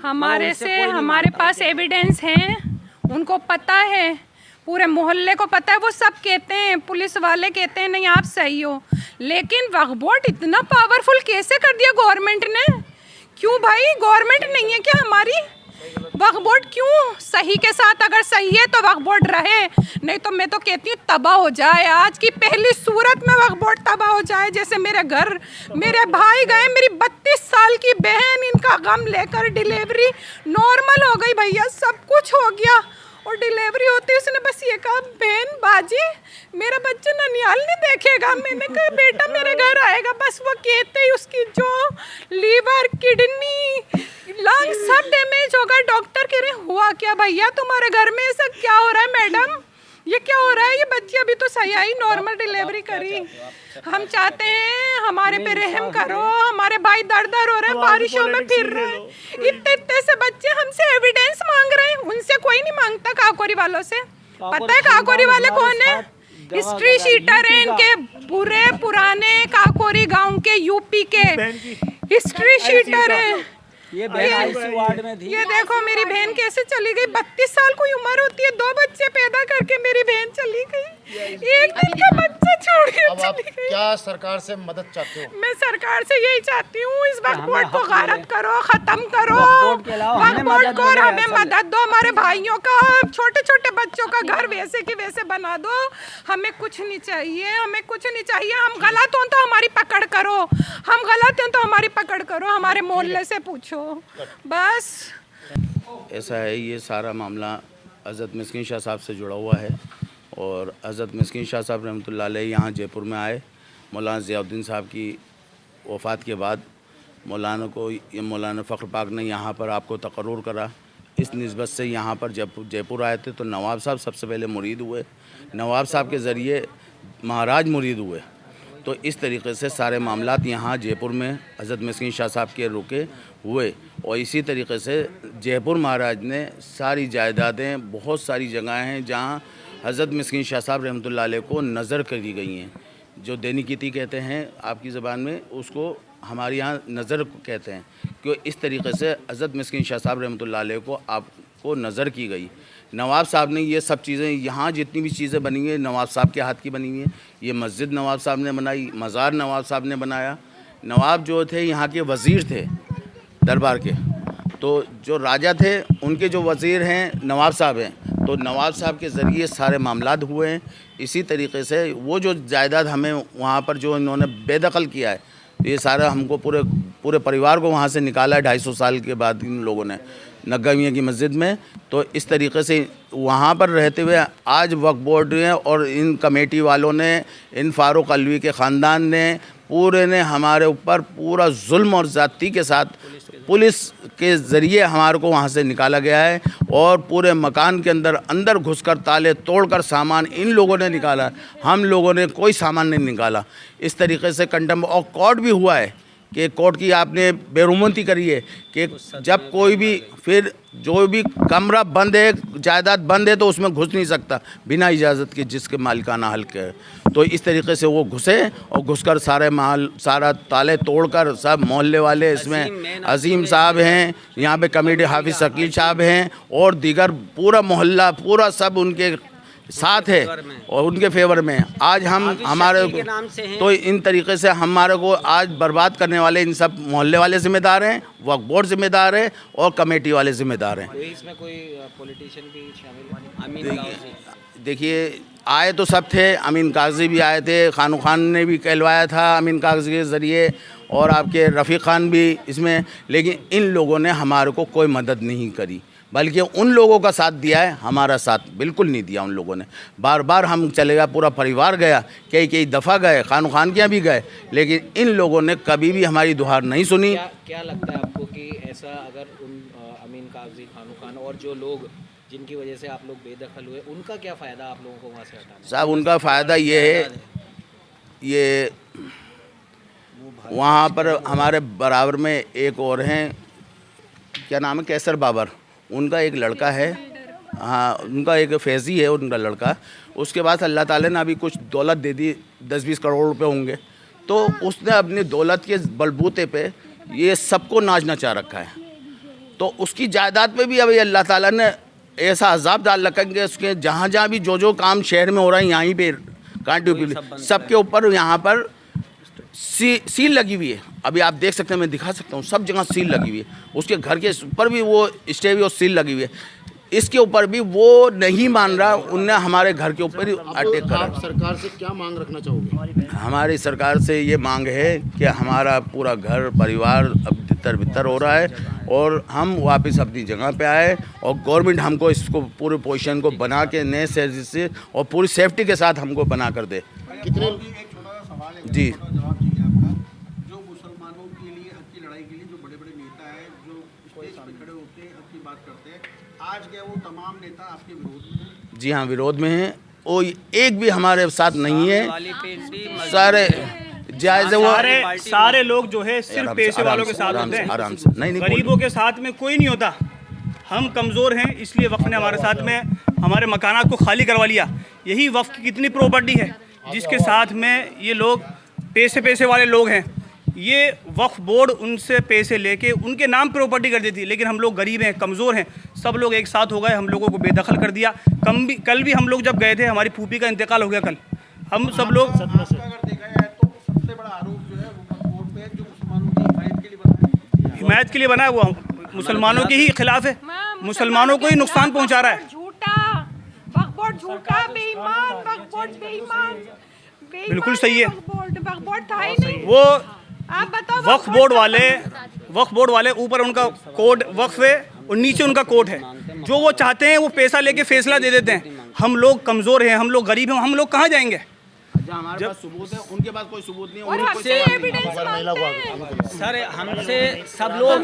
हमारे पास एविडेंस हैं, उनको पता है, पूरे मोहल्ले को पता है। वो सब कहते हैं, पुलिस वाले कहते हैं नहीं आप सही हो, लेकिन वक्फ बोर्ड इतना पावरफुल कैसे कर दिया गवर्नमेंट ने? क्यों भाई, गवर्नमेंट नहीं है क्या हमारी? वक्फ बोर्ड क्यों? सही के साथ अगर सही है तो वक्फ बोर्ड रहे, नहीं तो मैं तो कहती हूँ तबाह हो जाए। आज की पहली सूरत में वक्फ बोर्ड तबाह हो जाए। जैसे मेरे घर मेरे भाई गए, मेरी 32 साल की बहन, इनका गम लेकर डिलीवरी नॉर्मल हो गई भैया, सब कुछ हो गया। और डिलीवरी होती उसने बस ये कहा, बहन बाजी मेरा बच्चा ननिहाल नहीं देखेगा। मैंने कहा बेटा मेरे घर आएगा। बस वो कहते ही उसकी जो लीवर, किडनी, लंग सब डैमेज होगा। डॉक्टर कह रहे हुआ क्या भैया तुम्हारे घर में, ऐसा क्या हो रहा है मैडम, ये क्या हो रहा है? ये बच्ची अभी तो सही आई, नॉर्मल डिलीवरी करी। हम चाहते हैं हमारे पे रहम करो, हमारे भाई दर दर हो रहे हैं, बारिशों में फिर रहे हैं, इतने से बच्चे हमसे एविडेंस मांग रहे हैं। उनसे कोई नहीं मांगता, काकोरी वालों से। पता है काकोरी वाले कौन है? हिस्ट्री शीटर है इनके, पूरे पुराने काकोरी गांव के, यूपी के हिस्ट्री शीटर है। ये वार्ड में थी। ये देखो मेरी बहन कैसे चली गई। 32 साल की उम्र होती है, 2 बच्चे पैदा करके मेरी बहन चली गई, एक दिन का बच्चा छोड़ के चली गई। क्या सरकार से मदद चाहते हो? मैं सरकार से यही चाहती हूँ, इस वक्त बोर्ड को गारत करो, खत्म करो। वक्त बोर्ड को और हमें मदद दो, हमारे भाइयों का, छोटे छोटे बच्चों का घर वैसे की वैसे बना दो। हमें कुछ नहीं चाहिए, हमें कुछ नहीं चाहिए। हम गलत हों तो हमारी पकड़ करो, हम गलत हैं तो हमारी पकड़ करो, हमारे मोहल्ले से पूछो बस। ऐसा है, ये सारा मामला हज़रत मिस्किन शाह साहब से जुड़ा हुआ है। और हज़रत मिस्किन शाह साहब रहमतुल्लाह अलैह यहाँ जयपुर में आए। मौलाना ज़ियाउद्दीन साहब की वफ़ात के बाद मौलाना फ़ख्र पाक ने यहाँ पर आपको तकर्रुर करा। इस निस्बत से यहाँ पर जयपुर आए थे तो नवाब साहब सबसे पहले मुरीद हुए, नवाब साहब के ज़रिए महाराज मुरीद हुए। तो इस तरीके से सारे मामलात यहाँ जयपुर में हज़रत मिस्किन शाह साहब के रुके हुए। और इसी तरीके से जयपुर महाराज ने सारी जायदादें, बहुत सारी जगहें हैं जहाँ हज़रत मिस्किन शाह साहब रहमतुल्लाह अलैह को नज़र करी गई हैं। जो देनीकीती कहते हैं आपकी ज़बान में, उसको हमारे यहाँ नज़र कहते हैं। क्यों इस तरीके से हज़रत मिस्किन शाह साहब रहमतुल्लाह अलैह को आपको नज़र की गई। नवाब साहब ने ये सब चीज़ें, यहाँ जितनी भी चीज़ें बनी हैं नवाब साहब के हाथ की बनी हुई हैं। ये मस्जिद नवाब साहब ने बनाई, मज़ार नवाब साहब ने बनाया। नवाब जो थे यहाँ के वज़ीर थे दरबार के, तो जो राजा थे उनके जो वज़ीर हैं नवाब साहब हैं। तो नवाब साहब के ज़रिए सारे मामलात हुए हैं। इसी तरीके से वो जो जायदाद हमें वहाँ पर जो इन्होंने बेदखल किया है, ये सारा हमको पूरे परिवार को वहाँ से निकाला है 250 साल के बाद इन लोगों ने नग्गा मियाँ की मस्जिद में। तो इस तरीके से वहाँ पर रहते हुए आज वक्फ बोर्ड ने और इन कमेटी वालों ने, इन फ़ारूक अलवी के ख़ानदान ने, पूरे ने हमारे ऊपर पूरा जुल्म और ज़्यादती के साथ पुलिस के ज़रिए हमारे को वहाँ से निकाला गया है। और पूरे मकान के अंदर घुसकर ताले तोड़कर सामान इन लोगों ने निकाला, हम लोगों ने कोई सामान नहीं निकाला। इस तरीके से कंडम और कोर्ट भी हुआ है कि कोर्ट की आपने बेरुमती करी है कि जब कोई भी, फिर जो भी कमरा बंद है, जायदाद बंद है, तो उसमें घुस नहीं सकता बिना इजाज़त के, जिसके मालिकाना हल्क है। तो इस तरीके से वो घुसे और घुसकर सारा ताले तोड़कर, सब मोहल्ले वाले, इसमें अजीम साहब हैं, यहाँ पे कमेटी हाफिज़ शकील साहब हैं और दीगर पूरा मोहल्ला पूरा सब उनके साथ है और उनके फेवर में। आज हम हमारे तो इन तरीके से हमारे को आज बर्बाद करने वाले इन सब मोहल्ले वाले ज़िम्मेदार हैं, वक्फ बोर्ड ज़िम्मेदार है और कमेटी वाले ज़िम्मेदार हैं। इसमें कोई पॉलिटिशियन भी शामिल? देखिए, आए तो सब थे, अमीन कागज़ी भी आए थे, खानू खान ने भी कहलवाया था अमीन कागज़ी के ज़रिए, और आपके रफ़ीक खान भी इसमें। लेकिन इन लोगों ने हमारे को कोई मदद नहीं करी, बल्कि उन लोगों का साथ दिया है, हमारा साथ बिल्कुल नहीं दिया उन लोगों ने। बार बार हम चले गए, पूरा परिवार गया, कई दफ़ा गए, खानू खान के यहाँ भी गए, लेकिन इन लोगों ने कभी भी हमारी दुहार नहीं सुनी। क्या लगता है आपको कि ऐसा अगर उन अमीन कागज़ी, खानू खान और जो लोग जिनकी वजह से आप लोग बेदखल हुए, उनका क्या फ़ायदा आप लोगों को वहाँ से हटाना? साहब, उनका फ़ायदा ये है, ये वहाँ पर हमारे बराबर में एक और हैं, क्या नाम है, कैसर बाबर, उनका एक लड़का है, हाँ, उनका एक फैज़ी है उनका लड़का। उसके बाद अल्लाह ताला ने अभी कुछ दौलत दे दी, 10-20 करोड़ रुपए होंगे। तो उसने अपनी दौलत के बलबूते पे ये सबको नाच नचा रखा है। तो उसकी जायदाद पे भी अभी अल्लाह ताला ने ऐसा अजाब डाल रखा है कि उसके जहाँ जहाँ भी जो काम शहर में हो रहा है यहीं पे कांटे पे सबके ऊपर यहाँ पर सील लगी हुई है। अभी आप देख सकते हैं, मैं दिखा सकता हूँ, सब जगह सील लगी हुई है। उसके घर के ऊपर भी वो स्टे भी और सील लगी हुई है, इसके ऊपर भी वो नहीं मान रहा। उनने हमारे घर के ऊपर ही अटैक करा। आप सरकार से क्या मांग रखना चाहोगे? हमारी सरकार से ये मांग है कि हमारा पूरा घर परिवार अब तितर बितर हो रहा है और हम वापस अपनी जगह पे आए और गवर्नमेंट हमको इसको पूरे पोजीशन को बना के नए से और पूरी सेफ्टी के साथ हमको बना कर दे। कितने जी, जो मुसलमानों के लिए हक की लड़ाई के लिए जो बड़े बड़े नेता हैं जो स्टेज पे खड़े होते हैं हक की बात करते हैं, आज गए वो तमाम नेता आपके विरोध में हैं? जी हाँ, विरोध में है। वो एक भी हमारे साथ नहीं है। सारे जायज़ वो सारे लोग जो है सिर्फ पैसे वालों के साथ होते हैं, आराम से नहीं गरीबों के साथ में कोई नहीं होता। हम कमज़ोर हैं, इसलिए वक्फ ने हमारे साथ में हमारे मकानात को खाली करवा लिया। यही वक्फ की कितनी प्रॉपर्टी है जिसके साथ में ये लोग पैसे वाले लोग हैं। ये वक्फ बोर्ड उनसे पैसे लेके उनके नाम प्रॉपर्टी कर देती है, लेकिन हम लोग गरीब हैं, कमज़ोर हैं, सब लोग एक साथ हो गए, हम लोगों को बेदखल कर दिया। कल भी हम लोग जब गए थे, हमारी फूफी का इंतकाल हो गया कल। हम सब लोग अगर देखा जाए तो सबसे बड़ा आरोप जो है वो कोर्ट पे है, जो मुसलमानों की हिमायत के लिए बना है, वो मुसलमानों के ही खिलाफ है, मुसलमानों को ही नुकसान पहुँचा रहा है। झूठा वक्फ बोर्ड, झूठा बेईमान वक्फ बोर्ड, बेईमान बिल्कुल सही है। वक्फ बोर्ड था ही नहीं। वो आप बताओ, वक्फ बोर्ड वाले ऊपर उनका कोर्ट वक्फ है और नीचे उनका कोर्ट है। जो वो चाहते हैं वो पैसा लेके फैसला दे देते हैं। हम लोग कमज़ोर हैं, हम लोग गरीब हैं, हम लोग कहाँ जाएंगे? हमारे पास सबूत है, उनके पास कोई सबूत नहीं है। और उन्हें कोई हमसे सवाल नहीं है। एविडेंस मांगते हैं। सर हमसे सब लोग